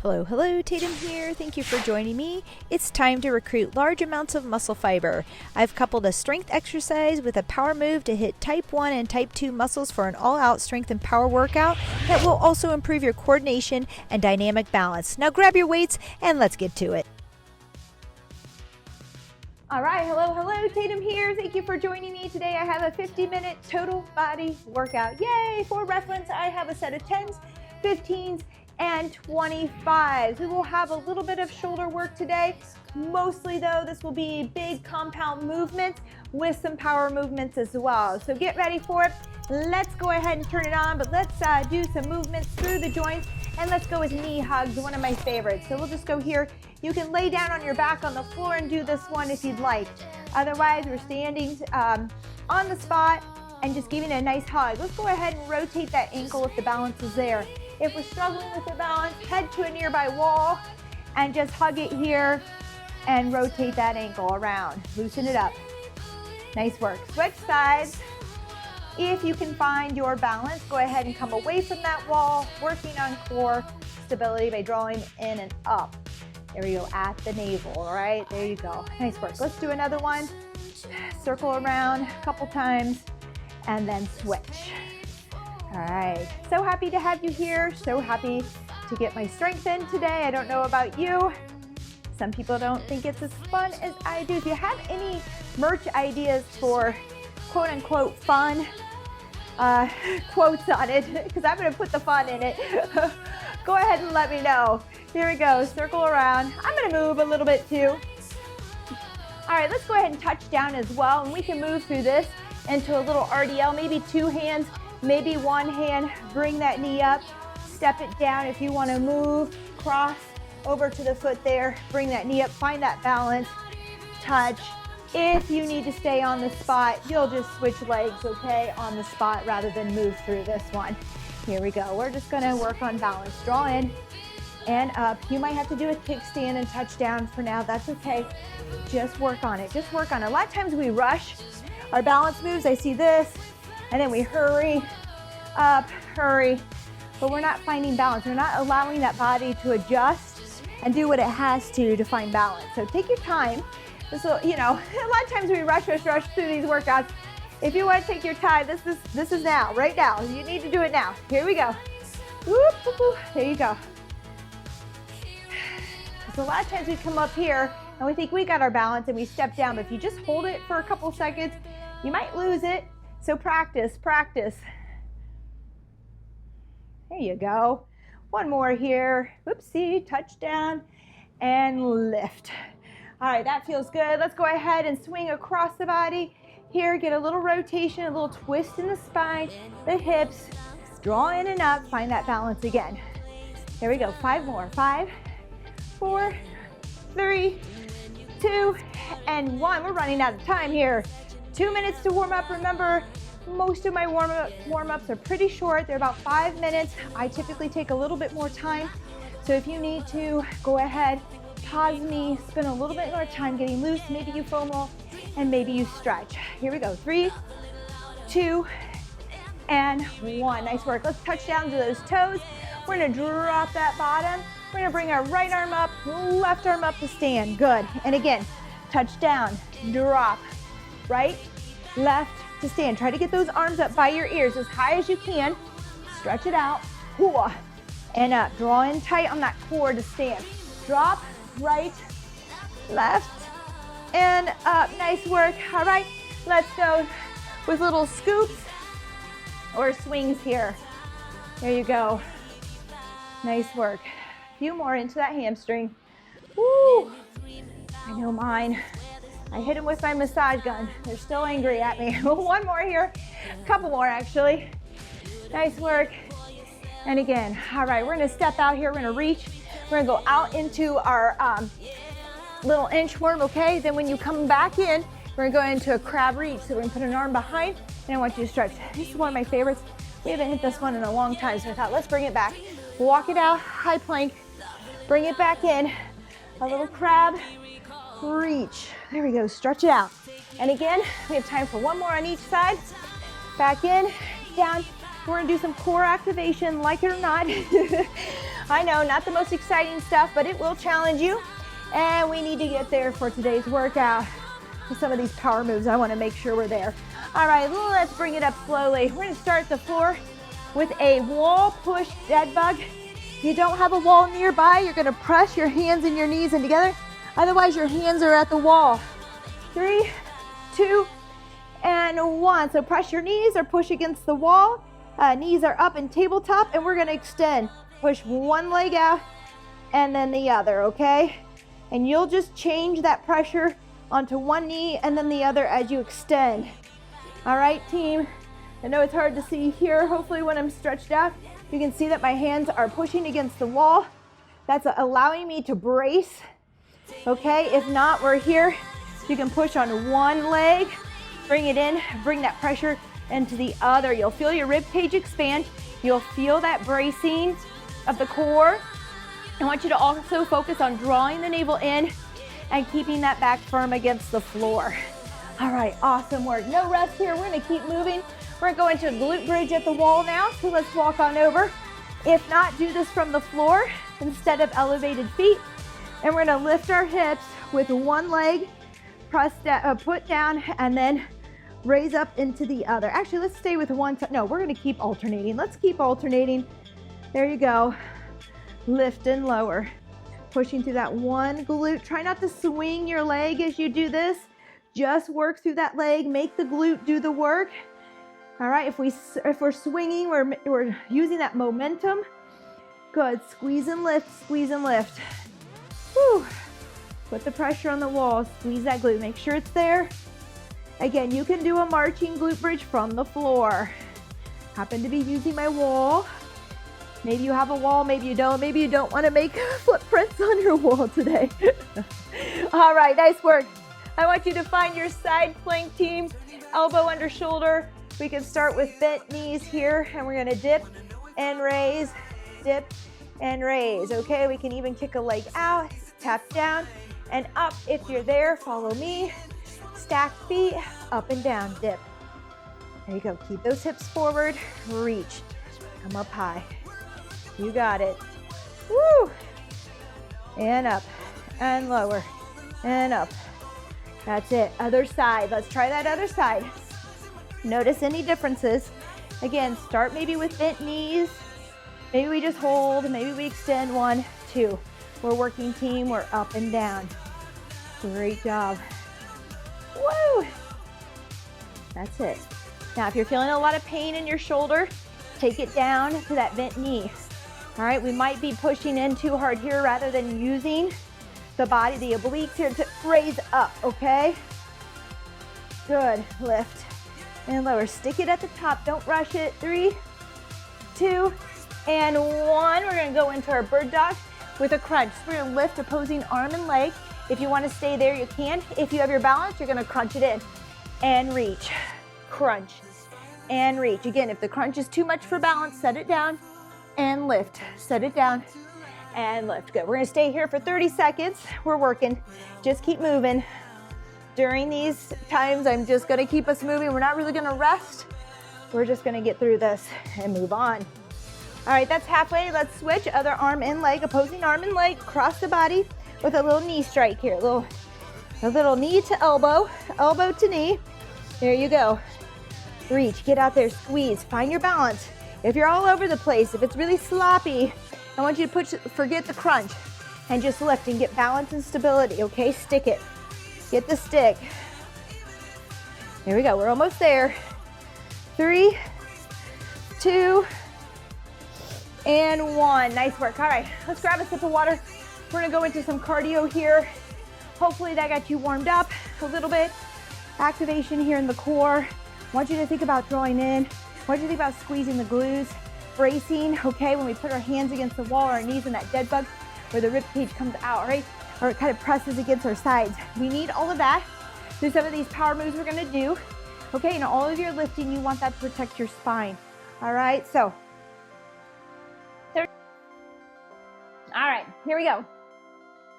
Hello, hello, Tatum here. Thank you for joining me. It's time to recruit large amounts of muscle fiber. I've coupled a strength exercise with a power move to hit type 1 and type 2 muscles for an all-out strength and power workout that will also improve your coordination and dynamic balance. Now grab your weights and let's get to it. All right, hello, hello, Tatum here. Thank you for joining me. Today I have a 50-minute total body workout. Yay! For reference, I have a set of 10s, 15s, and 25s. We will have a little bit of shoulder work today. Mostly though, this will be big compound movements with some power movements as well. So get ready for it. Let's go ahead and turn it on, but let's do some movements through the joints, and let's go with knee hugs, one of my favorites. So we'll just go here. You can lay down on your back on the floor and do this one if you'd like. Otherwise, we're standing on the spot and just giving it a nice hug. Let's go ahead and rotate that ankle if the balance is there. If we're struggling with the balance, head to a nearby wall and just hug it here and rotate that ankle around. Loosen it up. Nice work. Switch sides. If you can find your balance, go ahead and come away from that wall, working on core stability by drawing in and up. There we go, at the navel, all right? There you go. Nice work. Let's do another one. Circle around a couple times and then switch. All right, so happy to have you here. So happy to get my strength in today. I don't know about you. Some people don't think it's as fun as I do. If you have any merch ideas for quote unquote fun, quotes on it, because I'm gonna put the fun in it, go ahead and let me know. Here we go, circle around. I'm gonna move a little bit too. All right, let's go ahead and touch down as well, and we can move through this into a little RDL, maybe two hands, maybe one hand. Bring that knee up, step it down. If you want to move, cross over to the foot there, bring that knee up, find that balance, touch. If you need to stay on the spot, you'll just switch legs, okay, on the spot rather than move through this one. Here we go. We're just going to work on balance. Draw in and up. You might have to do a kickstand and touch down for now. That's okay. Just work on it. Just work on it. A lot of times we rush our balance moves. I see this, and then we hurry up, hurry, but we're not finding balance. We're not allowing that body to adjust and do what it has to find balance. So take your time. This will, you know, a lot of times we rush through these workouts. If you want to take your time, this is now, right now. You need to do it now. Here we go. Whoop, whoop, whoop. There you go. So a lot of times we come up here and we think we got our balance and we step down, but if you just hold it for a couple seconds, you might lose it. So practice, practice. There you go. One more here. Whoopsie, touch down and lift. All right, that feels good. Let's go ahead and swing across the body. Here, get a little rotation, a little twist in the spine, the hips. Draw in and up, find that balance again. Here we go, 5 more. 5, 4, 3, 2, and 1. We're running out of time here. 2 minutes to warm up. Remember, most of my warm-ups are pretty short. They're about 5 minutes. I typically take a little bit more time. So if you need to, go ahead, pause me, spend a little bit more time getting loose. Maybe you foam roll and maybe you stretch. Here we go. 3, 2, and 1. Nice work. Let's touch down to those toes. We're gonna drop that bottom. We're gonna bring our right arm up, left arm up to stand. Good. And again, touch down, drop. Right, left to stand. Try to get those arms up by your ears as high as you can. Stretch it out. And up. Draw in tight on that core to stand. Drop, right, left, and up. Nice work. All right, let's go with little scoops or swings here. There you go. Nice work. A few more into that hamstring. Woo! I know mine. I hit them with my massage gun. They're still angry at me. One more here, a couple more actually. Nice work. And again, all right, we're gonna step out here, we're gonna reach. We're gonna go out into our little inchworm, okay? Then when you come back in, we're gonna go into a crab reach. So we're gonna put an arm behind, and I want you to stretch. This is one of my favorites. We haven't hit this one in a long time, so I thought, let's bring it back. Walk it out, high plank, bring it back in. A little crab reach. There we go, stretch it out. And again, we have time for one more on each side. Back in, down, We're gonna do some core activation, like it or not. I know, not the most exciting stuff, but it will challenge you. And we need to get there for today's workout. With some of these power moves, I wanna make sure we're there. All right, let's bring it up slowly. We're gonna start at the floor with a wall push dead bug. If you don't have a wall nearby, you're gonna press your hands and your knees in together. Otherwise, your hands are at the wall. 3, 2, and 1. So press your knees or push against the wall. Knees are up in tabletop, and we're gonna extend. Push one leg out and then the other, okay? And you'll just change that pressure onto one knee and then the other as you extend. All right, team. I know it's hard to see here. Hopefully when I'm stretched out, you can see that my hands are pushing against the wall. That's allowing me to brace, okay? If not, we're here. You can push on one leg, bring it in, bring that pressure into the other. You'll feel your rib cage expand. You'll feel that bracing of the core. I want you to also focus on drawing the navel in and keeping that back firm against the floor. All right, awesome work. No rest here. We're gonna keep moving. We're gonna go into a glute bridge at the wall now, so let's walk on over. If not, do this from the floor instead of elevated feet. And we're gonna lift our hips with one leg, put down, and then raise up into the other. Actually, let's stay with one. No, we're gonna keep alternating. Let's keep alternating. There you go. Lift and lower. Pushing through that one glute. Try not to swing your leg as you do this. Just work through that leg. Make the glute do the work. All right, if we're swinging, we're using that momentum. Good, squeeze and lift, squeeze and lift. Whew. Put the pressure on the wall, squeeze that glute, make sure it's there. Again, you can do a marching glute bridge from the floor. Happen to be using my wall. Maybe you have a wall, maybe you don't. Maybe you don't want to make footprints on your wall today. All right, nice work. I want you to find your side plank, team. Elbow under shoulder. We can start with bent knees here, and we're gonna dip and raise, dip and raise, okay? We can even kick a leg out, tap down and up. If you're there, follow me. Stack feet, up and down, dip. There you go, keep those hips forward, reach, come up high. You got it. Woo! And up, and lower, and up. That's it, other side. Let's try that other side. Notice any differences. Again, start maybe with bent knees. Maybe we just hold, maybe we extend, 1, 2. We're working, team, we're up and down. Great job. Woo! That's it. Now, if you're feeling a lot of pain in your shoulder, take it down to that bent knee. All right, we might be pushing in too hard here rather than using the body, the obliques here to raise up, okay? Good, lift and lower. Stick it at the top, don't rush it. 3, 2, and 1. We're gonna go into our bird dog with a crunch. So we're gonna lift opposing arm and leg. If you wanna stay there, you can. If you have your balance, you're gonna crunch it in and reach, crunch and reach. Again, if the crunch is too much for balance, set it down and lift. Set it down and lift. Good. We're gonna stay here for 30 seconds. We're working. Just keep moving. During these times, I'm just gonna keep us moving. We're not really gonna rest. We're just gonna get through this and move on. All right, that's halfway. Let's switch. Other arm and leg, opposing arm and leg. Cross the body with a little knee strike here. A little knee to elbow, elbow to knee. There you go. Reach, get out there, squeeze, find your balance. If you're all over the place, if it's really sloppy, I want you to forget the crunch and just lift and get balance and stability, okay? Stick it. Get the stick. There we go, we're almost there. 3, 2, and 1. Nice work. All right, let's grab a sip of water. We're gonna go into some cardio here. Hopefully that got you warmed up a little bit. Activation here in the core. I want you to think about drawing in. I want you to think about squeezing the glutes, bracing, okay? When we put our hands against the wall, our knees in that dead bug where the rib cage comes out, right? Or it kind of presses against our sides. We need all of that through some of these power moves we're gonna do. Okay, and all of your lifting, you want that to protect your spine. All right, so. All right, here we go.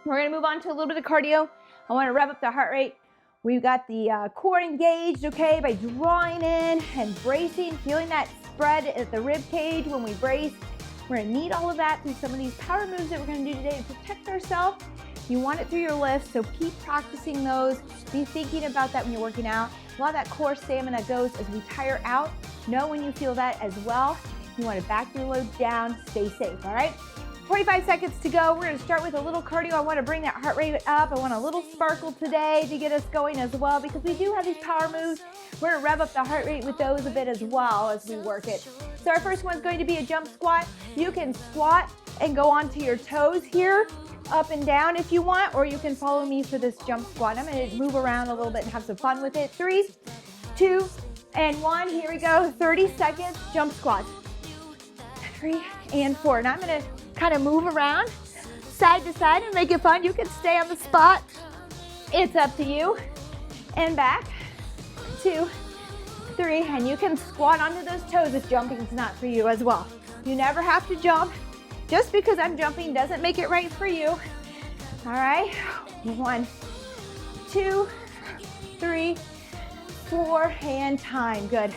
We're gonna move on to a little bit of cardio. I wanna rev up the heart rate. We've got the core engaged, okay, by drawing in and bracing, feeling that spread at the rib cage when we brace. We're gonna need all of that through some of these power moves that we're gonna do today to protect ourselves. You want it through your lifts, so keep practicing those. Be thinking about that when you're working out. A lot of that core stamina goes as we tire out. Know when you feel that as well. You want to back your load down, stay safe, all right? 45 seconds to go. We're gonna start with a little cardio. I wanna bring that heart rate up. I want a little sparkle today to get us going as well, because we do have these power moves. We're gonna rev up the heart rate with those a bit as well as we work it. So our first one's going to be a jump squat. You can squat and go onto your toes here, up and down if you want, or you can follow me for this jump squat. I'm gonna move around a little bit and have some fun with it. 3, 2, and 1. Here we go. 30 seconds, jump squats. 3 and 4. Now I'm gonna kind of move around side to side and make it fun. You can stay on the spot. It's up to you. And back. 2, 3, and you can squat onto those toes if jumping's not for you as well. You never have to jump. Just because I'm jumping doesn't make it right for you. All right. 1, 2, 3, 4, and time. Good.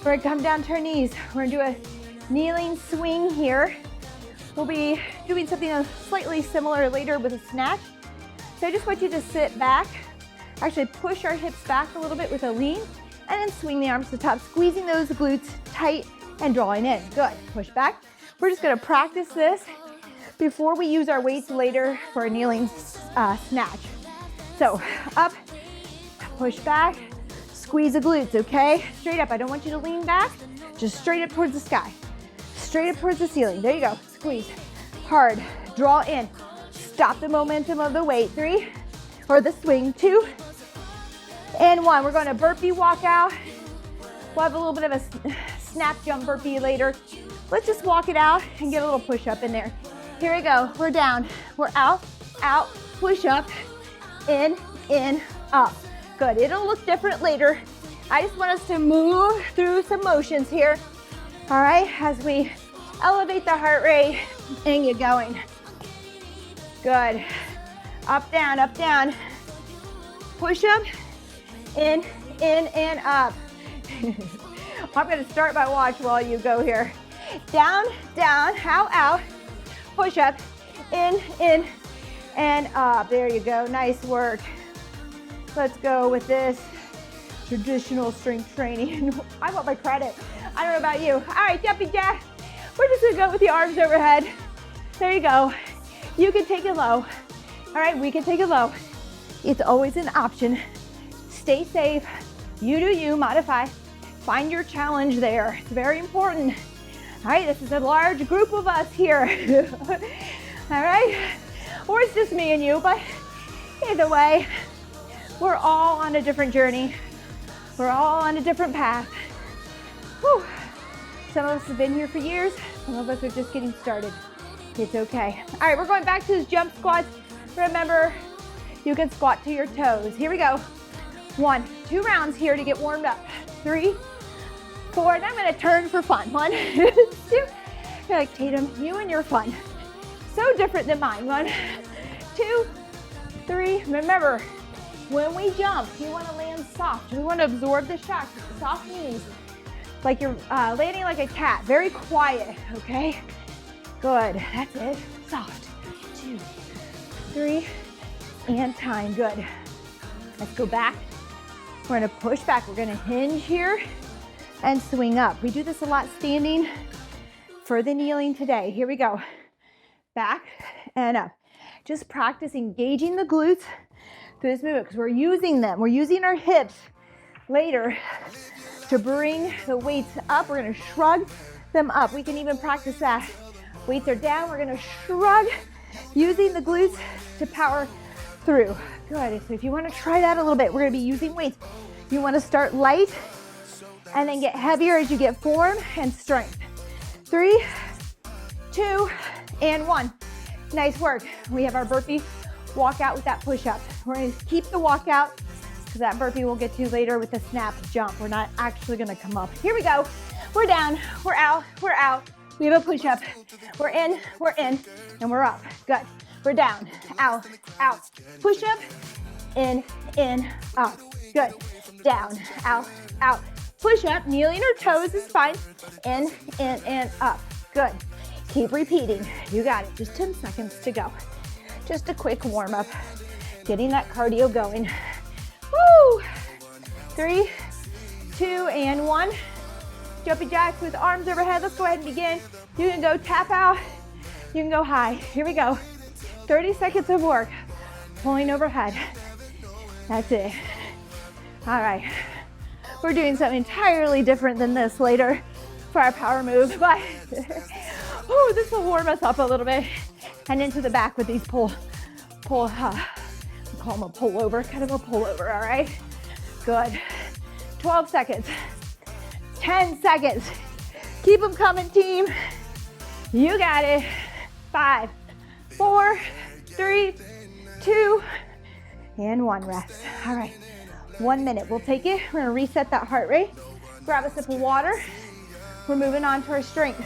We're gonna come down to our knees. We're gonna do a kneeling swing here. We'll be doing something slightly similar later with a snatch. So I just want you to sit back, actually push our hips back a little bit with a lean, and then swing the arms to the top, squeezing those glutes tight and drawing in. Good. Push back. We're just gonna practice this before we use our weights later for a kneeling snatch. So up, push back, squeeze the glutes, okay? Straight up. I don't want you to lean back, just straight up towards the sky. Straight up towards the ceiling. There you go. Squeeze. Hard. Draw in. Stop the momentum of the weight. 3, or the swing. 2, and 1. We're going to burpee walkout. We'll have a little bit of a snap jump burpee later. Let's just walk it out and get a little push up in there. Here we go. We're down. We're out, out, push up, in, up. Good. It'll look different later. I just want us to move through some motions here. All right, as we elevate the heart rate and get going. Good. Up, down. Push up, in, and up. I'm gonna start my watch while you go here. Down, out, push up, in, and up. There you go, nice work. Let's go with this traditional strength training. I want my credit. I don't know about you. All right, jumping jack. We're just gonna go with the arms overhead. There you go. You can take it low. All right, we can take it low. It's always an option. Stay safe. You do you, modify. Find your challenge there. It's very important. All right, this is a large group of us here. All right, or it's just me and you, but either way, we're all on a different journey. We're all on a different path. Whew. Some of us have been here for years. Some of us are just getting started. It's okay. All right, we're going back to those jump squats. Remember, you can squat to your toes. Here we go. 1, 2 rounds here to get warmed up. 3, 4, and I'm gonna turn for fun. 1, 2. You're like, Tatum, you and your fun. So different than mine. 1, 2, 3. Remember, when we jump, you wanna land soft. We wanna absorb the shock. Soft knees, like you're landing like a cat. Very quiet, okay? Good, that's it. Soft. 2, 3, and time. Good. Let's go back. We're gonna push back. We're gonna hinge here and swing up. We do this a lot standing for the kneeling today. Here we go. Back and up. Just practice engaging the glutes through this movement because we're using them. We're using our hips later to bring the weights up. We're gonna shrug them up. We can even practice that. Weights are down. We're gonna shrug using the glutes to power through. Good. So if you want to try that a little bit, we're going to be using weights. You want to start light and then get heavier as you get form and strength. 3, 2, and 1. Nice work. We have our burpee walkout with that push-up. We're going to keep the walkout because that burpee we'll get to later with the snap jump. We're not actually going to come up. Here we go. We're down. We're out. We're out. We have a push-up. We're in, and we're up. Good. We're down, out, push up, in, up. Good. Down, out, out. Push up, kneeling or toes is fine. In, up. Good. Keep repeating. You got it. Just 10 seconds to go. Just a quick warm up. Getting that cardio going. Woo! 3, 2, and 1. Jumpy jacks with arms overhead. Let's go ahead and begin. You can go tap out. You can go high. Here we go. 30 seconds of work. Pulling overhead. That's it. All right. We're doing something entirely different than this later for our power move, but oh, this will warm us up a little bit. And into the back with these pull, we call them a pull over, kind of a pull over, all right? Good. 12 seconds, 10 seconds. Keep them coming, team. You got it. 5, 4, 3, 2, and 1, rest. All right, 1 minute, we'll take it. We're gonna reset that heart rate. Grab a sip of water. We're moving on to our strength.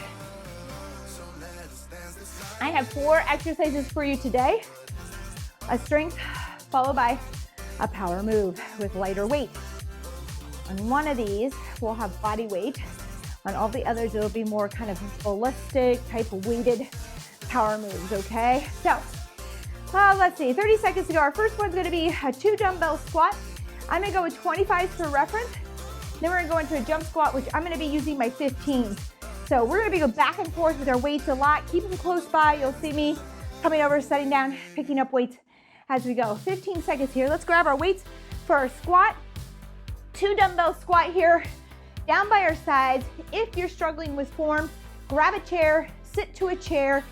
I have 4 exercises for you today. A strength followed by a power move with lighter weight. On one of these, we'll have body weight. On all the others, it'll be more kind of ballistic type of weighted power moves, okay? So, let's see, 30 seconds to go. Our first one's gonna be a 2 dumbbell squat. I'm gonna go with 25s for reference. Then we're gonna go into a jump squat, which I'm gonna be using my 15s. So we're gonna be going back and forth with our weights a lot. Keep them close by. You'll see me coming over, setting down, picking up weights as we go. 15 seconds here. Let's grab our weights for our squat. 2 dumbbell squat here, down by our sides. If you're struggling with form, grab a chair, sit to a chair,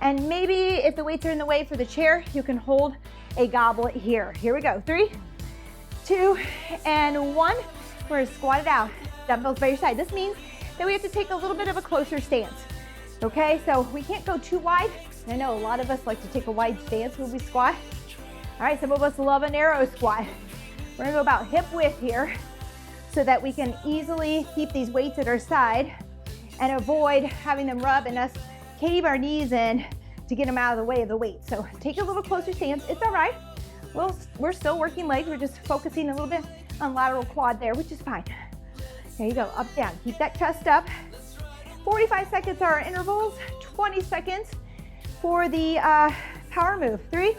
and maybe if the weights are in the way for the chair, you can hold a goblet here. Here we go. 3, 2, and 1. We're gonna squat it out. Dumbbells by your side. This means that we have to take a little bit of a closer stance. Okay, so we can't go too wide. I know a lot of us like to take a wide stance when we squat. All right, some of us love a narrow squat. We're gonna go about hip width here so that we can easily keep these weights at our side and avoid having them rub and us cave our knees in to get them out of the way of the weight. So take a little closer stance. It's all right. We're still working legs. We're just focusing a little bit on lateral quad there, which is fine. There you go, up, down. Keep that chest up. 45 seconds are our intervals. 20 seconds for the power move. 3,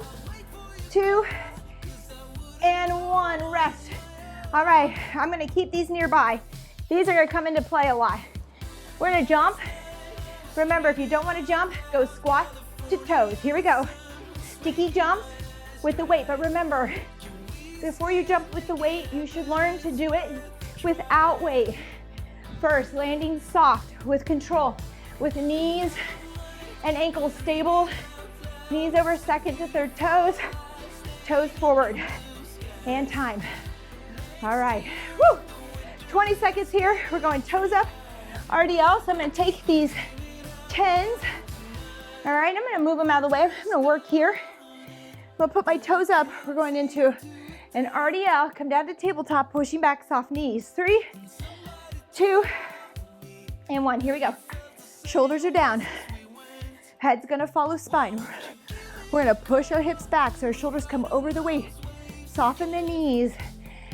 2, and 1, rest. All right, I'm gonna keep these nearby. These are gonna come into play a lot. We're gonna jump. Remember, if you don't wanna jump, go squat to toes. Here we go. Sticky jumps with the weight, but remember, before you jump with the weight, you should learn to do it without weight. First, landing soft with control, with knees and ankles stable, knees over second to third toes, toes forward, and time. All right, woo. 20 seconds here. We're going toes up, RDL. So I'm gonna take these 10s. All right, I'm gonna move them out of the way. I'm gonna work here. I'm gonna put my toes up. We're going into an RDL. Come down to tabletop, pushing back, soft knees. 3, 2, and 1. Here we go. Shoulders are down. Head's gonna follow spine. We're gonna push our hips back so our shoulders come over the weight. Soften the knees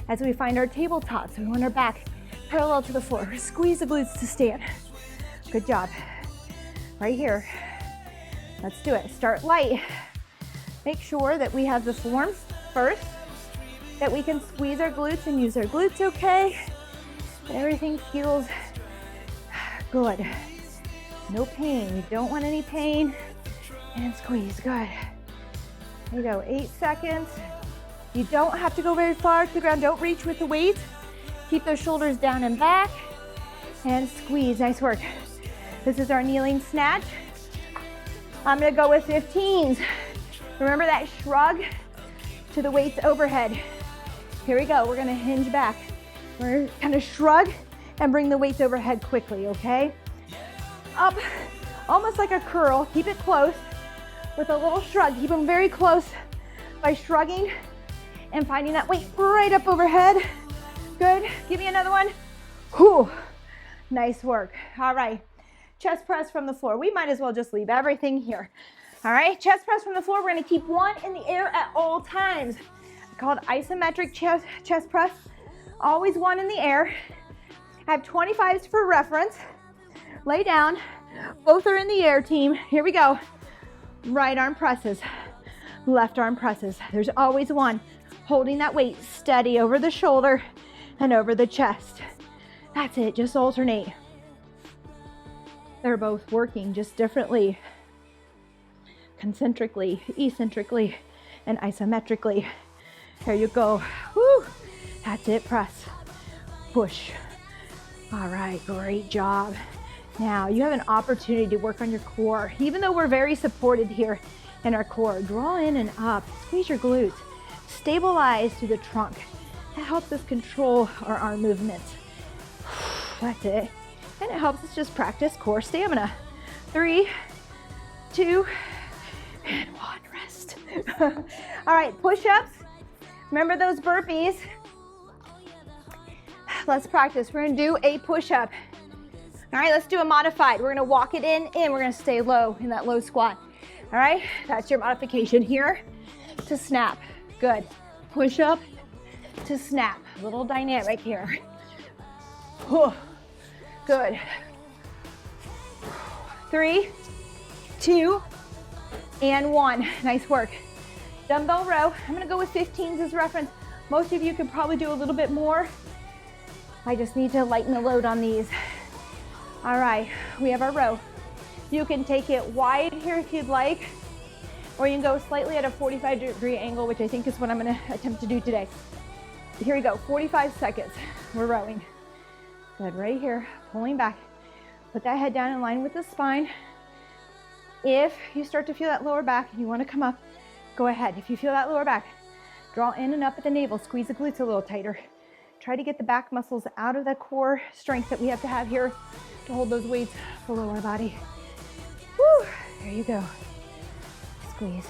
as we find our tabletop. So we want our back parallel to the floor. Squeeze the glutes to stand. Good job. Right here. Let's do it. Start light. Make sure that we have the form first, that we can squeeze our glutes and use our glutes okay. Everything feels good. No pain. You don't want any pain. And squeeze. Good. There you go. 8 seconds. You don't have to go very far to the ground. Don't reach with the weight. Keep those shoulders down and back. And squeeze. Nice work. This is our kneeling snatch. I'm gonna go with 15s. Remember that shrug to the weights overhead. Here we go. We're gonna hinge back. We're gonna shrug and bring the weights overhead quickly, okay? Up, almost like a curl. Keep it close with a little shrug. Keep them very close by shrugging and finding that weight right up overhead. Good. Give me another one. Whew. Nice work. All right. Chest press from the floor. We might as well just leave everything here. All right. Chest press from the floor. We're going to keep one in the air at all times. called isometric chest press. Always one in the air. I have 25s for reference. Lay down. Both are in the air, team. Here we go. Right arm presses, left arm presses. There's always one holding that weight steady over the shoulder and over the chest. That's it, just alternate. They're both working just differently, concentrically, eccentrically, and isometrically. Here you go. Woo. That's it, press, push. All right, great job. Now you have an opportunity to work on your core. Even though we're very supported here in our core, draw in and up, squeeze your glutes, stabilize through the trunk. That helps us control our arm movements. That's it. And it helps us just practice core stamina. 3, 2, and 1, rest. All right, push-ups. Remember those burpees? Let's practice. We're gonna do a push-up. All right, let's do a modified. We're gonna walk it in, and we're gonna stay low in that low squat. All right, that's your modification here to snap. Good. Push up to snap. A little dynamic here. Good. 3, 2, and 1. Nice work. Dumbbell row. I'm gonna go with 15s as reference. Most of you could probably do a little bit more. I just need to lighten the load on these. All right, we have our row. You can take it wide here if you'd like, or you can go slightly at a 45-degree angle, which I think is what I'm gonna attempt to do today. Here we go, 45 seconds. We're rowing. Good, right here, pulling back. Put that head down in line with the spine. If you start to feel that lower back and you wanna come up, go ahead. If you feel that lower back, draw in and up at the navel, squeeze the glutes a little tighter. Try to get the back muscles out of the core strength that we have to have here to hold those weights below our body. Woo, there you go. Squeeze.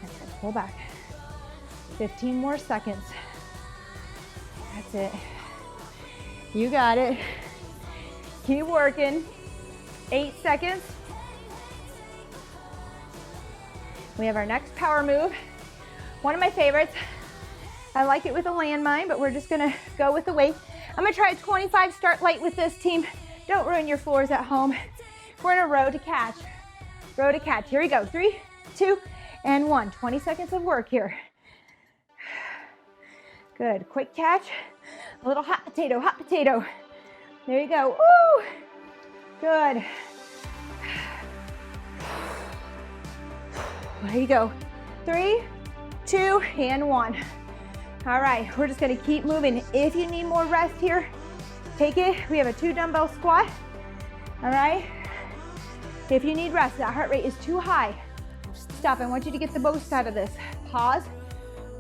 That's it, pull back. 15 more seconds. That's it. You got it. Keep working. 8 seconds. We have our next power move. One of my favorites. I like it with a landmine, but we're just gonna go with the weight. I'm gonna try a 25, start light with this, team. Don't ruin your floors at home. We're in a row to catch. Row to catch, here we go. 3, 2, and 1. 20 seconds of work here. Good, quick catch. A little hot potato, hot potato. There you go, woo! Good. There you go. 3, 2, and 1. All right, we're just gonna keep moving. If you need more rest here, take it. We have a 2 dumbbell squat, all right? If you need rest, that heart rate is too high, stop. I want you to get the most out of this. Pause,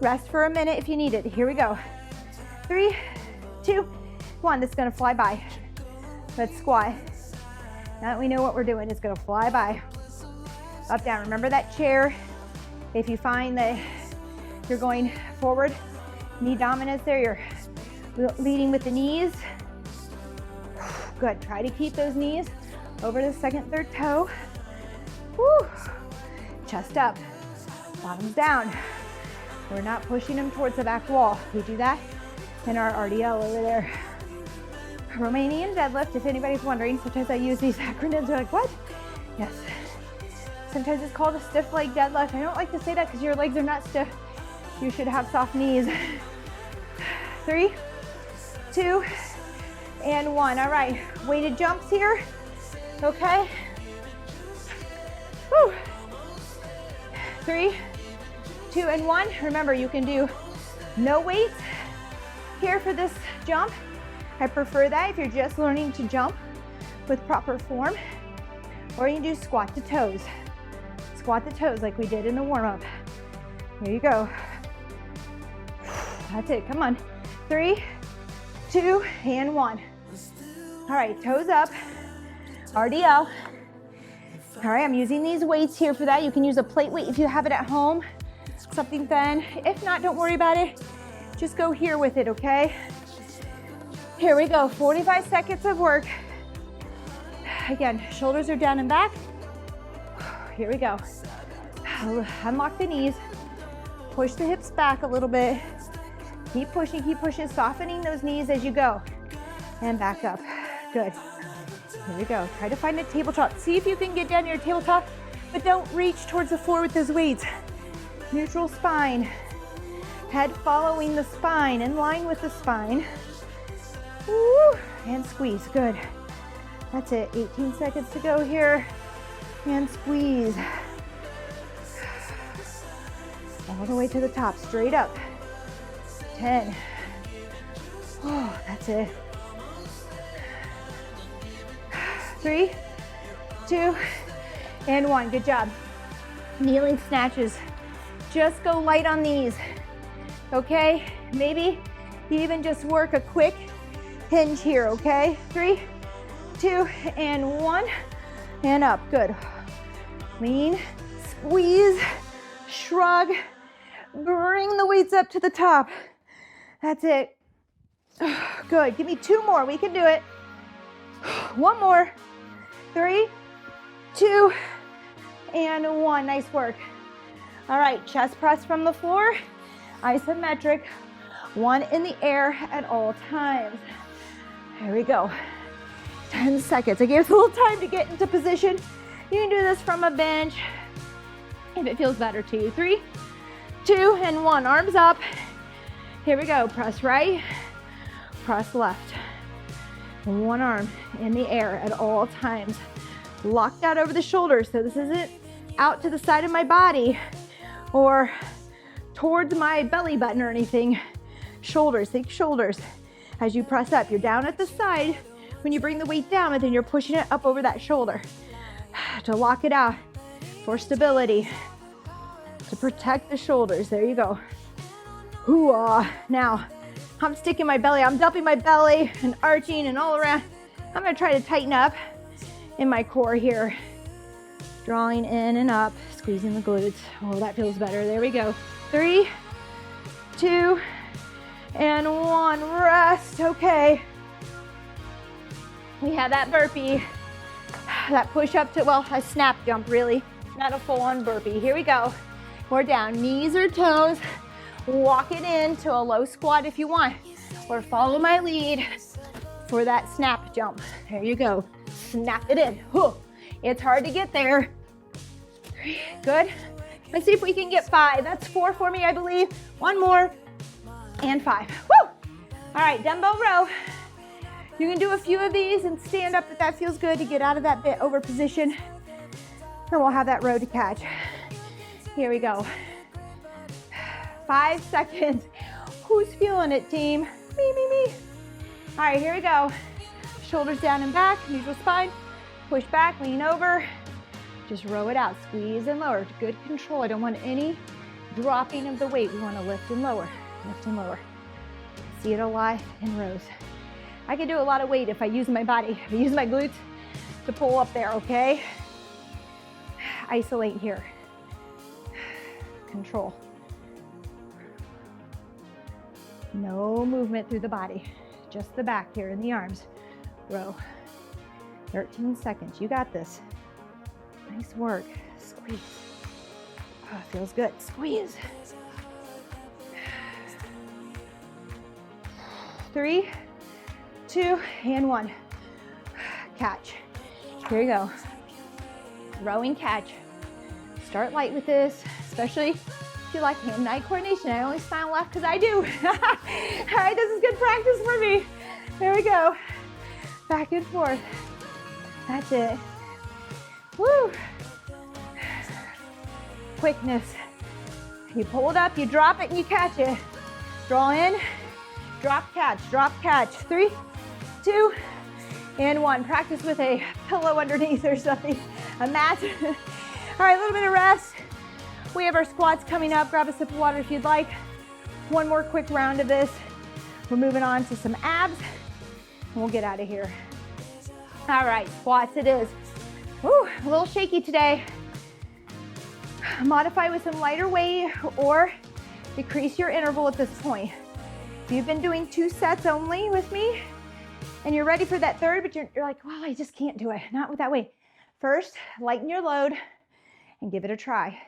rest for a minute if you need it. Here we go. 3, 2, 1, this is gonna fly by. Let's squat. Now that we know what we're doing, it's gonna fly by. Up, down, remember that chair. If you find that you're going forward, knee dominance there, you're leading with the knees. Good, try to keep those knees over the second, third toe. Woo. Chest up, bottoms down. We're not pushing them towards the back wall. We do that in our RDL over there. Romanian deadlift, if anybody's wondering, sometimes I use these acronyms, they're like, what? Yes. Sometimes it's called a stiff leg deadlift. I don't like to say that because your legs are not stiff. You should have soft knees. 3, 2, and 1. All right, weighted jumps here. Okay. Woo. 3, 2, and 1. Remember, you can do no weights here for this jump. I prefer that if you're just learning to jump with proper form. Or you can do squat to toes. Squat the toes like we did in the warm-up. There you go. That's it, come on. 3, 2, and 1. All right, toes up, RDL. All right, I'm using these weights here for that. You can use a plate weight if you have it at home, something thin. If not, don't worry about it. Just go here with it, okay? Here we go, 45 seconds of work. Again, shoulders are down and back. Here we go. Unlock the knees. Push the hips back a little bit. Keep pushing, softening those knees as you go. And back up. Good. Here we go. Try to find a tabletop. See if you can get down to your tabletop, but don't reach towards the floor with those weights. Neutral spine. Head following the spine, in line with the spine. Woo. And squeeze. Good. That's it. 18 seconds to go here. And squeeze. All the way to the top, straight up. 10. Oh, that's it. 3, 2, and 1. Good job. Kneeling snatches. Just go light on these. Okay? Maybe even just work a quick hinge here, okay? 3, 2, and 1. And up. Good. Lean, squeeze, shrug. Bring the weights up to the top. That's it. Good. Give me 2 more. We can do it. 1 more. 3, 2, and 1. Nice work. All right, chest press from the floor. Isometric. 1 in the air at all times. Here we go. 10 seconds. I gave us a little time to get into position. You can do this from a bench if it feels better to you. 3, 2, and 1. Arms up. Here we go. Press right, press left. 1 arm in the air at all times. Locked out over the shoulders, so this isn't out to the side of my body or towards my belly button or anything. Shoulders, think shoulders. As you press up, you're down at the side when you bring the weight down, and then you're pushing it up over that shoulder to lock it out for stability, to protect the shoulders. There you go. Hoo-ah. Now, I'm sticking my belly, I'm dumping my belly and arching and all around. I'm gonna try to tighten up in my core here. Drawing in and up, squeezing the glutes. Oh, that feels better. There we go. 3, 2, and 1. Rest. Okay. We have that burpee. That push up to, well, a snap jump really. Not a full-on burpee. Here we go. We're down, knees or toes. Walk it into a low squat if you want, or follow my lead for that snap jump. There you go. Snap it in. It's hard to get there. 3, good. Let's see if we can get 5. That's 4 for me, I believe. 1 more, and 5. Woo! All right, dumbbell row. You can do a few of these and stand up if that feels good to get out of that bit over position. And we'll have that row to catch. Here we go. 5 seconds. Who's feeling it, team? Me. All right, here we go. Shoulders down and back, neutral spine. Push back, lean over. Just row it out, squeeze and lower. Good control. I don't want any dropping of the weight. We want to lift and lower, lift and lower. See it a lot in rows. I can do a lot of weight if I use my body. If I use my glutes to pull up there, okay? Isolate here. Control. No movement through the body, just the back here in the arms. Row. 13 seconds. You got this. Nice work. Squeeze. Oh, feels good. Squeeze. 3, 2, and 1. Catch. Here you go. Rowing catch. Start light with this, especially if you like hand-eye coordination. I only smile left because I do. All right, this is good practice for me. There we go. Back and forth. That's it. Woo. Quickness. You pull it up, you drop it, and you catch it. Draw in, drop, catch, drop, catch. 3, 2, and 1. Practice with a pillow underneath or something, a mat. All right, a little bit of rest. We have our squats coming up. Grab a sip of water if you'd like. 1 more quick round of this. We're moving on to some abs, and we'll get out of here. All right, squats it is. Woo, a little shaky today. Modify with some lighter weight or decrease your interval at this point. If you've been doing 2 sets only with me and you're ready for that third, but you're like, well, I just can't do it, not with that weight. First, lighten your load and give it a try.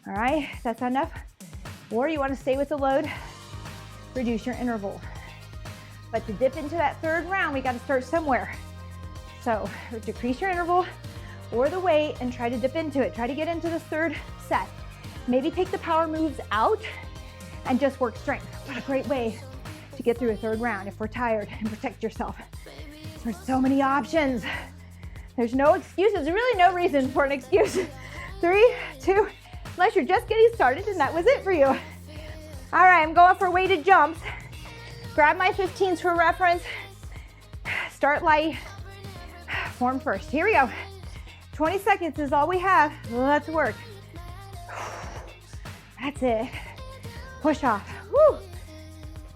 All right, if that's not enough, Or you want to stay with the load, reduce your interval. But to dip into that third round, we got to start somewhere. So decrease your interval or the weight and try to dip into it. Try to get into the third set. Maybe take the power moves out and just work strength. What a great way to get through a third round if we're tired and protect yourself. There's so many options. There's no excuses. There's really no reason for an excuse. 3, 2, unless you're just getting started and that was it for you. All right, I'm going for weighted jumps. Grab my 15s for reference. Start light. Form first. Here we go. 20 seconds is all we have. Let's work. That's it. Push off. Woo.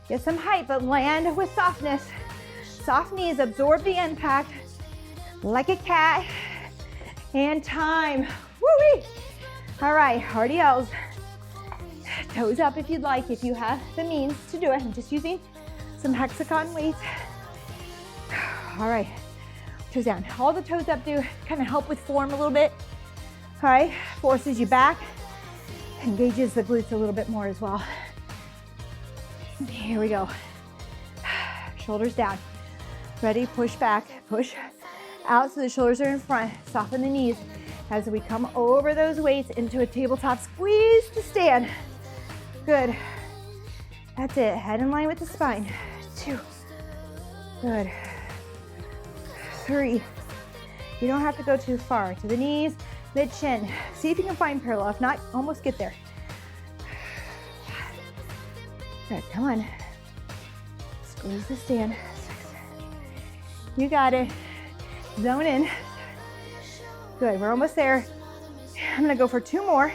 Get some height, but land with softness. Soft knees, absorb the impact like a cat. And time. Woo-wee. All right, RDLs. Toes up if you'd like, if you have the means to do it. I'm just using some hexagon weights. All right, toes down. All the toes up do kind of help with form a little bit. All right, forces you back, engages the glutes a little bit more as well. Here we go. Shoulders down. Ready, push back, push out so the shoulders are in front. Soften the knees as we come over those weights into a tabletop squeeze to stand. Good. That's it. Head in line with the spine. 2. Good. 3. You don't have to go too far. To the knees, mid-chin. See if you can find parallel. If not, almost get there. Good. Come on. Squeeze the stand. 6. You got it. Zone in. Good. We're almost there. I'm going to go for 2 more.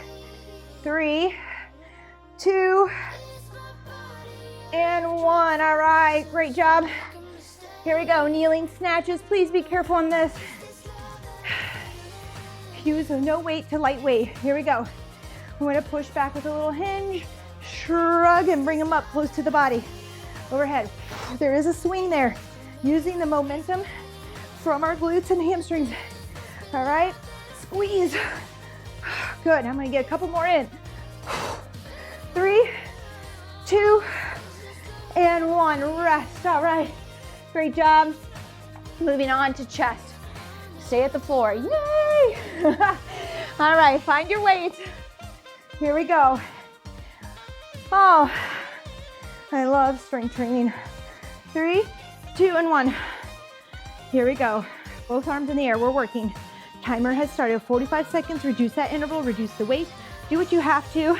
3, 2, and 1. All right, great job. Here we go, kneeling snatches. Please be careful on this. Use no weight to light weight. Here we go. We're gonna push back with a little hinge, shrug, and bring them up close to the body. Overhead. There is a swing there. Using the momentum from our glutes and hamstrings. All right, squeeze. Good, I'm gonna get a couple more in. 3, 2, and 1. Rest. All right. Great job. Moving on to chest. Stay at the floor. Yay! All right. Find your weight. Here we go. Oh, I love strength training. 3, 2, and 1. Here we go. Both arms in the air. We're working. Timer has started. 45 seconds. Reduce that interval. Reduce the weight. Do what you have to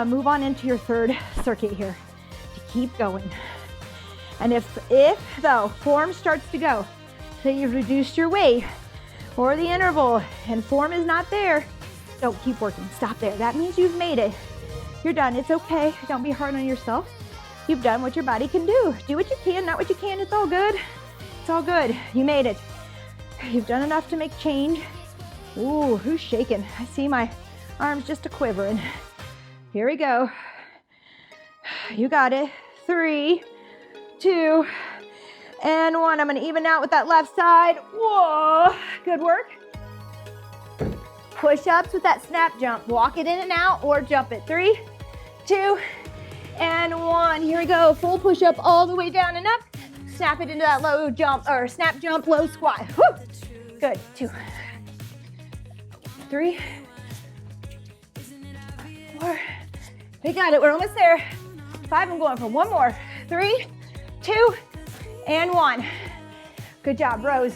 move on into your third circuit here, to keep going. And if though form starts to go, say you've reduced your weight or the interval and form is not there, don't keep working. Stop there. That means you've made it. You're done. It's okay. Don't be hard on yourself. You've done what your body can do. Do what you can, not what you can. It's all good. It's all good. You made it. You've done enough to make change. Ooh, who's shaking? I see my arms just a quivering. Here we go. You got it. 3, 2, and 1. I'm gonna even out with that left side. Whoa, good work. Push-ups with that snap jump. Walk it in and out or jump it. 3, 2, and 1. Here we go. Full push-up all the way down and up. Snap it into that low jump or snap jump, low squat. Woo. Good. 2, 3, 4. We got it. We're almost there. 5. I'm going for 1 more. 3, 2, and 1. Good job, rows.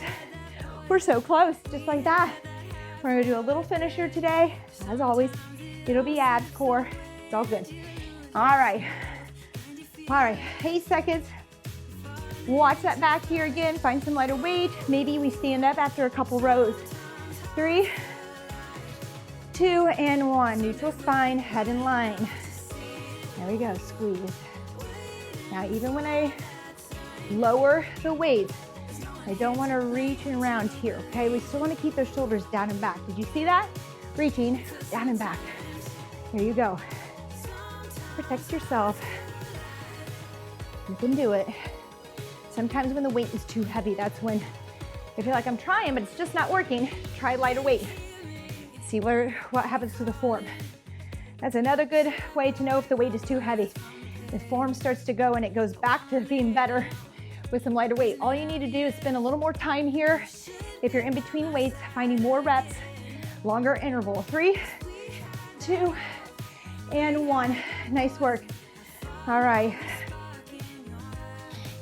We're so close, just like that. We're gonna do a little finisher today. As always, it'll be abs, core. It's all good. All right. 8 seconds. Watch that back here again. Find some lighter weight. Maybe we stand up after a couple rows. 3, 2, and 1. Neutral spine, head in line. There we go, squeeze. Now, even when I lower the weight, I don't want to reach around here, okay? We still want to keep those shoulders down and back. Did you see that? Reaching down and back. Here you go. Protect yourself. You can do it. Sometimes when the weight is too heavy, that's when I feel like I'm trying, but it's just not working. Try lighter weight. See what happens to the form. That's another good way to know if the weight is too heavy. The form starts to go and it goes back to being better with some lighter weight. All you need to do is spend a little more time here. If you're in between weights, finding more reps, longer interval. 3, 2, and 1. Nice work. All right.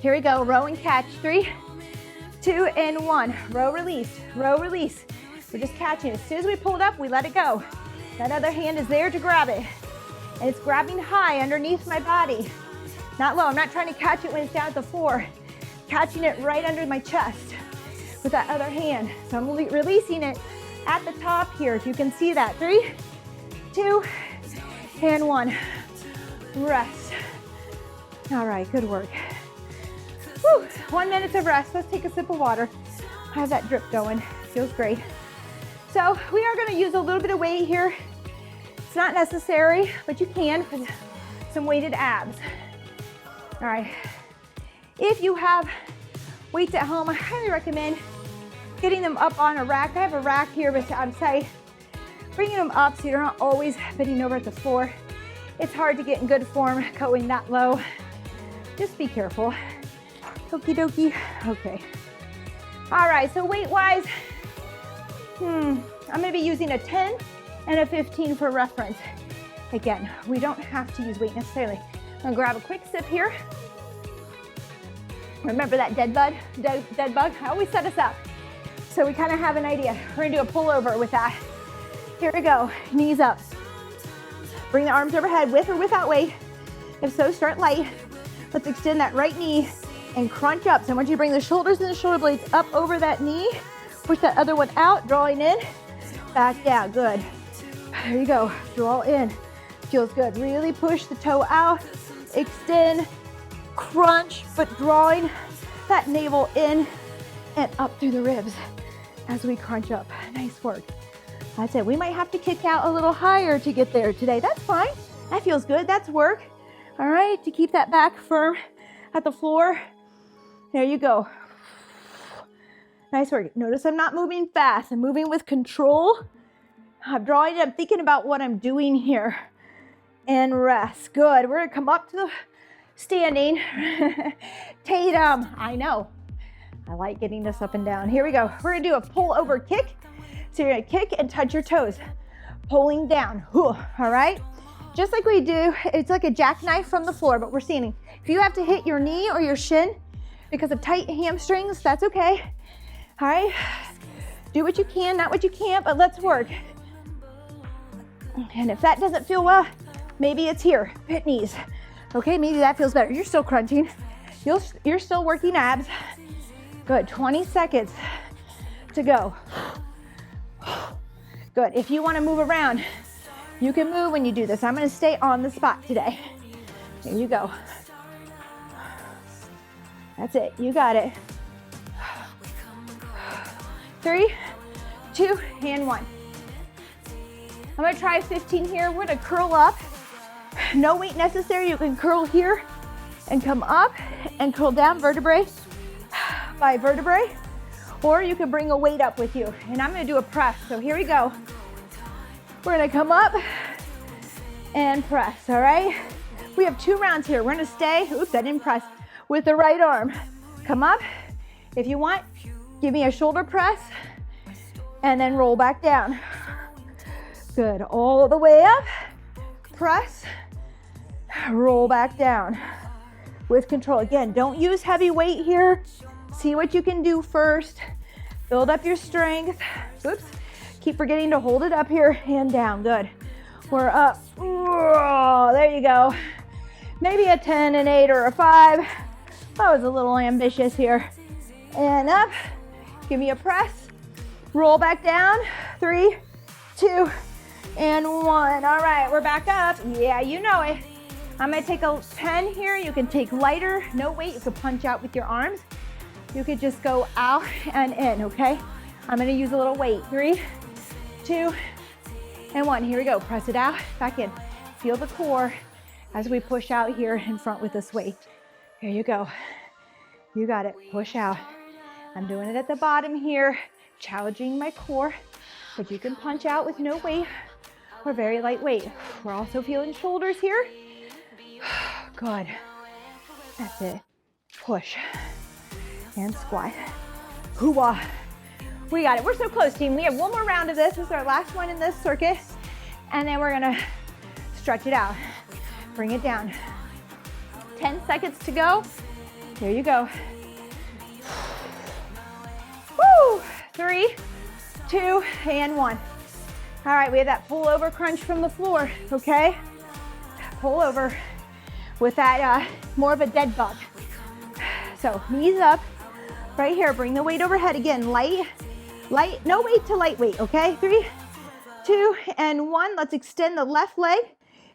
Here we go, row and catch. 3, 2, and 1. Row, release, row, release. We're just catching. As soon as we pull it up, we let it go. That other hand is there to grab it. And it's grabbing high underneath my body. Not low, I'm not trying to catch it when it's down at the floor. Catching it right under my chest with that other hand. So I'm releasing it at the top here, if you can see that. 3, 2, and 1. Rest. All right, good work. Whew, 1 minute of rest. Let's take a sip of water. I have that drip going. Feels great. So we are gonna use a little bit of weight here. It's not necessary, but you can for some weighted abs. All right. If you have weights at home, I highly recommend getting them up on a rack. I have a rack here beside side. Bringing them up so you're not always bending over at the floor. It's hard to get in good form going that low. Just be careful. Okie dokie. Okay. All right, so weight-wise, I'm gonna be using a 10 and a 15 for reference. Again, we don't have to use weight necessarily. I'm gonna grab a quick sip here. Remember that dead bug? I always set us up. So we kind of have an idea. We're gonna do a pullover with that. Here we go, knees up. Bring the arms overhead with or without weight. If so, start light. Let's extend that right knee and crunch up. So I want you to bring the shoulders and the shoulder blades up over that knee. Push that other one out, drawing in, back down, good. There you go, draw in. Feels good. Really push the toe out, extend, crunch, but drawing that navel in and up through the ribs as we crunch up. Nice work. That's it. We might have to kick out a little higher to get there today. That's fine. That feels good. That's work. All right, to keep that back firm at the floor. There you go. Nice work. Notice I'm not moving fast. I'm moving with control. I'm drawing it. I'm thinking about what I'm doing here. And rest. Good. We're going to come up to the standing. Tatum. I know. I like getting this up and down. Here we go. We're going to do a pull over kick. So you're going to kick and touch your toes. Pulling down. All right? Just like we do, it's like a jackknife from the floor, but we're standing. If you have to hit your knee or your shin because of tight hamstrings, that's okay. All right? Do what you can, not what you can't, but let's work. And if that doesn't feel well, maybe it's here, pit knees. Okay, maybe that feels better. You're still crunching. You're still working abs. Good, 20 seconds to go. Good, if you wanna move around, you can move when you do this. I'm gonna stay on the spot today. There you go. That's it, you got it. 3, 2, and 1. I'm gonna try 15 here. We're gonna curl up. No weight necessary. You can curl here and come up and curl down vertebrae by vertebrae, or you can bring a weight up with you. And I'm gonna do a press. So here we go. We're gonna come up and press, all right? We have 2 rounds here. We're gonna stay, oops, I didn't press, with the right arm. Come up. If you want, give me a shoulder press and then roll back down. Good, all the way up, press, roll back down with control. Again, don't use heavy weight here. See what you can do first. Build up your strength. Oops, keep forgetting to hold it up here and down, good. We're up, oh, there you go. Maybe a 10, an 8, or a 5. I was a little ambitious here. And up, give me a press, roll back down, 3, 2, and 1. All right, we're back up. Yeah, you know it. I'm gonna take a 10 here. You can take lighter, no weight. You can punch out with your arms. You could just go out and in, okay? I'm gonna use a little weight. 3, 2, and 1. Here we go. Press it out, back in. Feel the core as we push out here in front with this weight. Here you go. You got it. Push out. I'm doing it at the bottom here, challenging my core, but you can punch out with no weight or very lightweight. We're also feeling shoulders here. Good. That's it. Push and squat. Hoo-wah. We got it. We're so close, team. We have one more round of this. This is our last one in this circuit. And then we're gonna stretch it out. Bring it down. 10 seconds to go. Here you go. Woo! 3, 2, and 1. All right, we have that pull over crunch from the floor, okay? Pull over with that more of a dead bug. So knees up, right here, bring the weight overhead again, light, no weight to lightweight, okay? 3, 2, and 1. Let's extend the left leg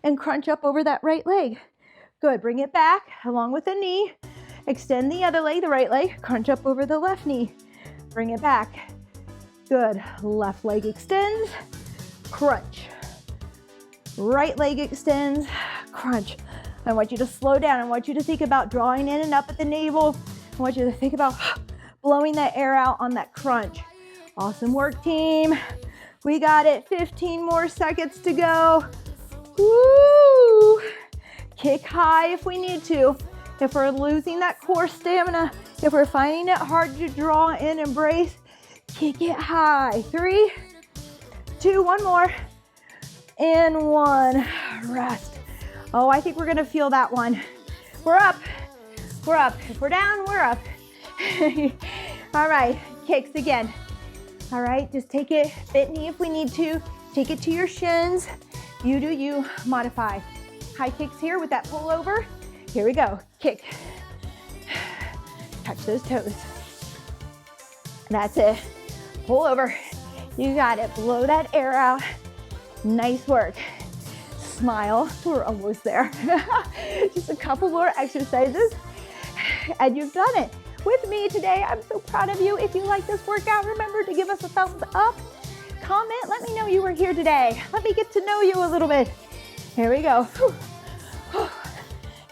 and crunch up over that right leg. Good, bring it back along with the knee. Extend the other leg, the right leg, crunch up over the left knee. Bring it back. Good, left leg extends, crunch. Right leg extends, crunch. I want you to slow down. I want you to think about drawing in and up at the navel. I want you to think about blowing that air out on that crunch. Awesome work, team. We got it. 15 more seconds to go. Woo! Kick high if we need to. If we're losing that core stamina, if we're finding it hard to draw in and brace, kick it high. 3, 2, one more, and 1. Rest. Oh, I think we're gonna feel that one. We're up. We're up. If we're down, we're up. All right, kicks again. All right, just take it, bent knee if we need to. Take it to your shins. You do you, modify. High kicks here with that pull over. Here we go, kick. Touch those toes. That's it, pull over. You got it, blow that air out. Nice work. Smile, we're almost there. Just a couple more exercises and you've done it with me today. I'm so proud of you. If you like this workout, remember to give us a thumbs up, comment, let me know you were here today. Let me get to know you a little bit. Here we go.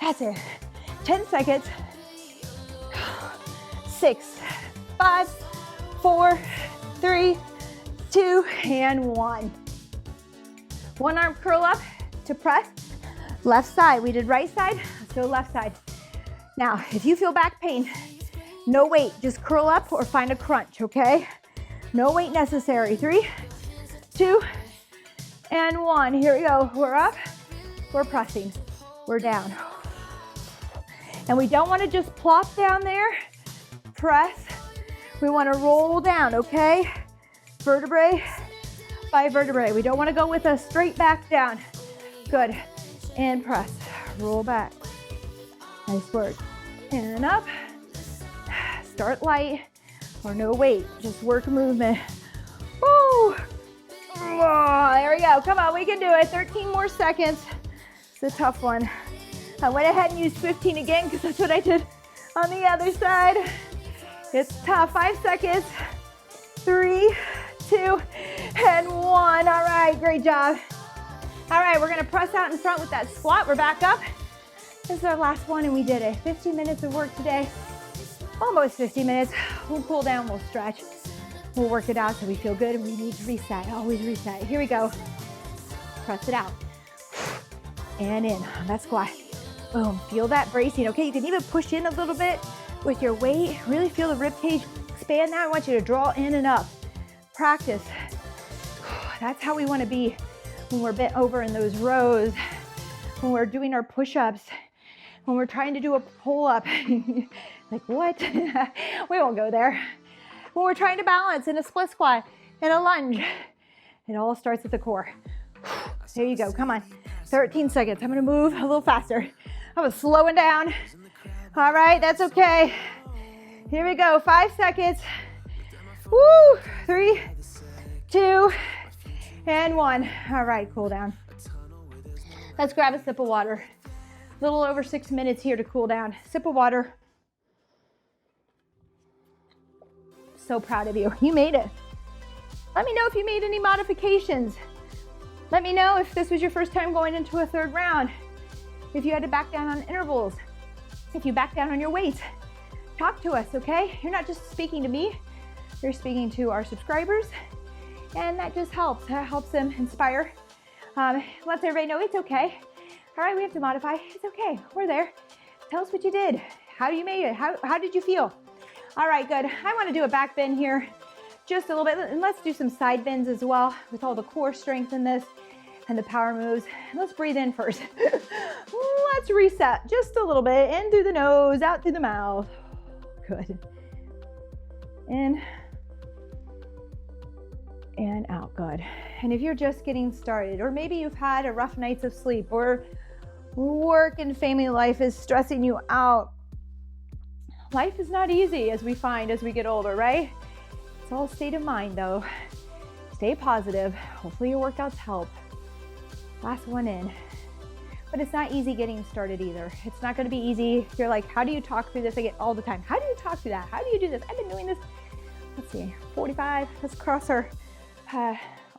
That's it. 10 seconds. 6, 5, 4, 3, 2, and 1. One arm curl up to press. Left side. We did right side. Let's go left side. Now, if you feel back pain, no weight. Just curl up or find a crunch, okay? No weight necessary. 3, 2, and 1. Here we go. We're up. We're pressing. We're down. And we don't want to just plop down there. Press. We want to roll down, okay? Vertebrae by vertebrae. We don't want to go with a straight back down. Good. And press. Roll back. Nice work. And up. Start light or no weight. Just work movement. Woo! Oh, there we go. Come on, we can do it. 13 more seconds. It's a tough one. I went ahead and used 15 again because that's what I did on the other side. It's tough. 5 seconds. 3, 2, and 1. All right, great job. All right, we're gonna press out in front with that squat. We're back up. This is our last one and we did it. 15 minutes of work today. Almost 50 minutes. We'll cool down, we'll stretch. We'll work it out so we feel good and we need to reset. Always reset. Here we go. Press it out. And in on that squat. Boom, feel that bracing. Okay, you can even push in a little bit with your weight. Really feel the rib cage expand now. I want you to draw in and up. Practice. That's how we want to be when we're bent over in those rows, when we're doing our push-ups, when we're trying to do a pull-up. Like what? We won't go there. When we're trying to balance in a split squat, in a lunge. It all starts at the core. There you go, come on. 13 seconds, I'm gonna move a little faster. I was slowing down. All right, that's okay. Here we go, 5 seconds. Woo, 3, 2, and 1. All right, cool down. Let's grab a sip of water. A little over 6 minutes here to cool down. Sip of water. So proud of you. You made it. Let me know if you made any modifications. Let me know if this was your first time going into a third round. If you had to back down on intervals. If you back down on your weight. Talk to us, okay? You're not just speaking to me. You're speaking to our subscribers. And that just helps. That helps them inspire Lets everybody know it's okay. All right, we have to modify. It's okay. We're there. Tell us what you did. How you made it. How did you feel? All right, good. I want to do a back bend here just a little bit. And let's do some side bends as well with all the core strength in this and the power moves. Let's breathe in first. Let's reset just a little bit. In through the nose, out through the mouth. Good. In and out. Good. And if you're just getting started, or maybe you've had a rough nights of sleep, or work and family life is stressing you out. Life is not easy, as we find as we get older, right? It's all state of mind though. Stay positive. Hopefully your workouts help. Last one in. But it's not easy getting started either. It's not going to be easy. You're like, how do you talk through this? I get all the time. How do you talk through that? How do you do this? I've been doing this. Let's see, 45. Let's cross our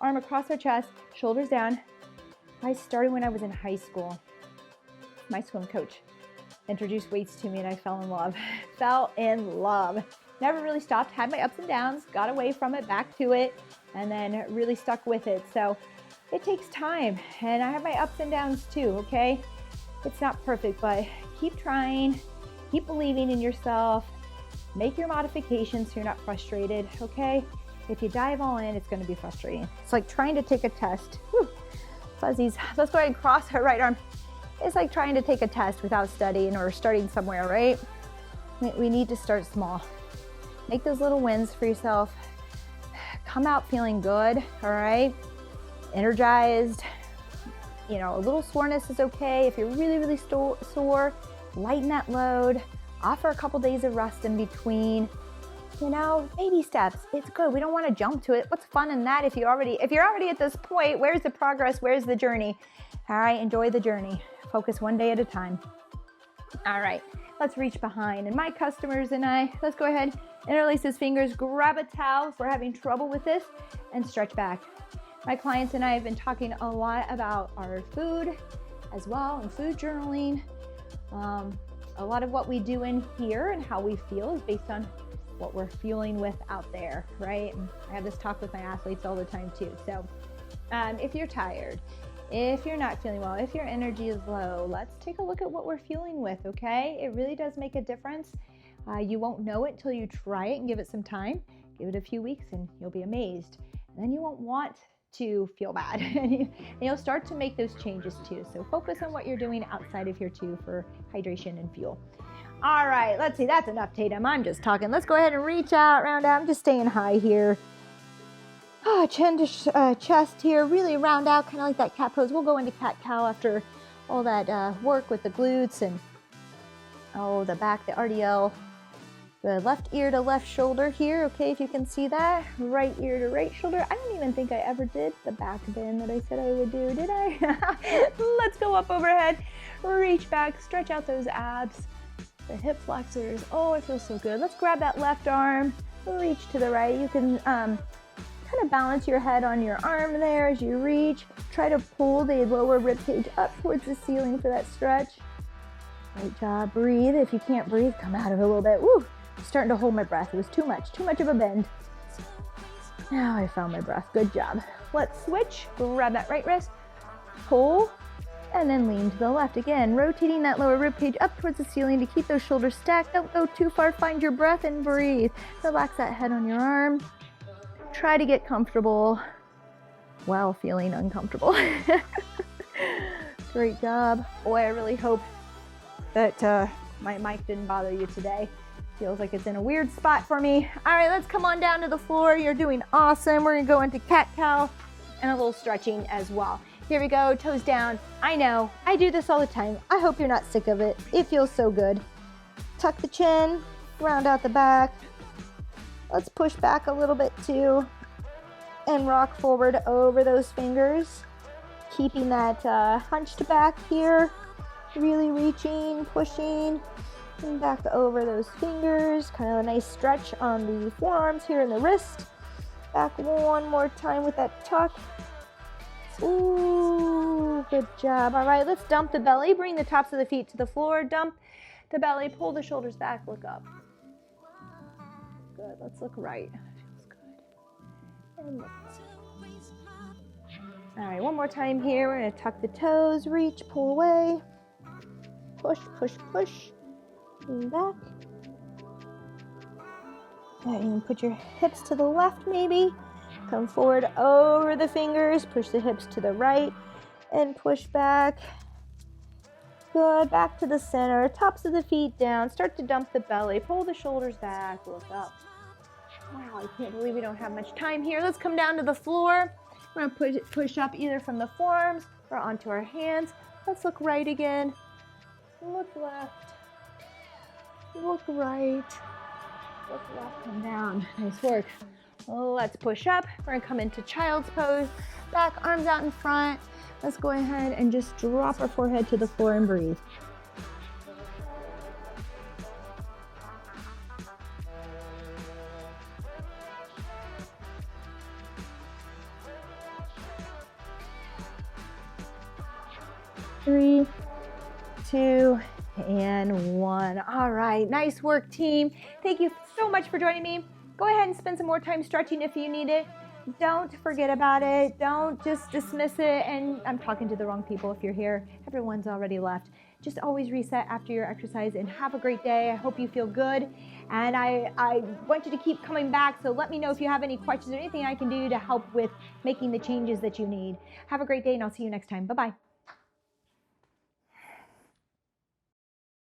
arm across our chest, shoulders down. I started when I was in high school. My swim coach introduced weights to me and I fell in love. Fell in love. Never really stopped, had my ups and downs, got away from it, back to it, and then really stuck with it. So it takes time, and I have my ups and downs too, okay? It's not perfect, but keep trying, keep believing in yourself, make your modifications so you're not frustrated, okay? If you dive all in, it's gonna be frustrating. It's like trying to take a test. Whew, fuzzies. Let's go ahead and cross our right arm. It's like trying to take a test without studying or starting somewhere, right? We need to start small. Make those little wins for yourself. Come out feeling good, all right? Energized. You know, a little soreness is okay. If you're really, really sore, lighten that load. Offer a couple days of rest in between. You know, baby steps. It's good. We don't want to jump to it. What's fun in that if you're already at this point? Where's the progress? Where's the journey? All right, enjoy the journey. Focus one day at a time. All right, let's reach behind. And my customers and I, let's go ahead, interlace his fingers, grab a towel if we're having trouble with this, and stretch back. My clients and I have been talking a lot about our food as well, and food journaling. A lot of what we do in here and how we feel is based on what we're feeling with out there, right? And I have this talk with my athletes all the time too. So if you're tired, if you're not feeling well, if your energy is low, let's take a look at what we're feeling with, okay? It really does make a difference. You won't know it until you try it and give it some time. Give it a few weeks and you'll be amazed. And then you won't want to feel bad. And you'll start to make those changes too. So focus on what you're doing outside of here too for hydration and fuel. All right, let's see, that's enough, Tatum. I'm just talking. Let's go ahead and reach out, round out. I'm just staying high here. Chin to chest here, really round out, kind of like that cat pose. We'll go into cat-cow after all that work with the glutes and, the back, the RDL. The left ear to left shoulder here, okay, if you can see that. Right ear to right shoulder. I don't even think I ever did the back bend that I said I would do, did I? Let's go up overhead, reach back, stretch out those abs, the hip flexors. Oh, it feels so good. Let's grab that left arm, reach to the right. You can kind of balance your head on your arm there as you reach. Try to pull the lower rib cage up towards the ceiling for that stretch. Great job. Breathe. If you can't breathe, come out of it a little bit. Woo! I'm starting to hold my breath. It was too much of a bend. Now I found my breath. Good job. Let's switch. Grab that right wrist, pull, and then lean to the left. Again, rotating that lower rib cage up towards the ceiling to keep those shoulders stacked. Don't go too far. Find your breath and breathe. Relax that head on your arm. Try to get comfortable while feeling uncomfortable. Great job. Boy, I really hope that my mic didn't bother you today. Feels like it's in a weird spot for me. All right, let's come on down to the floor. You're doing awesome. We're gonna go into cat-cow and a little stretching as well. Here we go, toes down. I know, I do this all the time. I hope you're not sick of it. It feels so good. Tuck the chin, round out the back. Let's push back a little bit too and rock forward over those fingers. Keeping that hunched back here. Really reaching, pushing, and back over those fingers. Kind of a nice stretch on the forearms here and the wrist. Back one more time with that tuck. Ooh, good job. All right, let's dump the belly. Bring the tops of the feet to the floor. Dump the belly, pull the shoulders back, look up. Good, let's look right. Feels good. And look. All right, one more time here. We're gonna tuck the toes, reach, pull away. Push, push, push. Lean back. Okay, and put your hips to the left maybe. Come forward over the fingers. Push the hips to the right and push back. Good, back to the center. Tops of the feet down. Start to dump the belly. Pull the shoulders back, look up. Wow, I can't believe we don't have much time here. Let's come down to the floor. We're gonna push up either from the forearms or onto our hands. Let's look right again. Look left. Look right. Look left, come down. Nice work. Let's push up. We're gonna come into child's pose. Back, arms out in front. Let's go ahead and just drop our forehead to the floor and breathe. Three, 2, and 1. All right, nice work, team. Thank you so much for joining me. Go ahead and spend some more time stretching if you need it. Don't forget about it. Don't just dismiss it. And I'm talking to the wrong people if you're here. Everyone's already left. Just always reset after your exercise and have a great day. I hope you feel good. And I want you to keep coming back. So let me know if you have any questions or anything I can do to help with making the changes that you need. Have a great day and I'll see you next time. Bye-bye.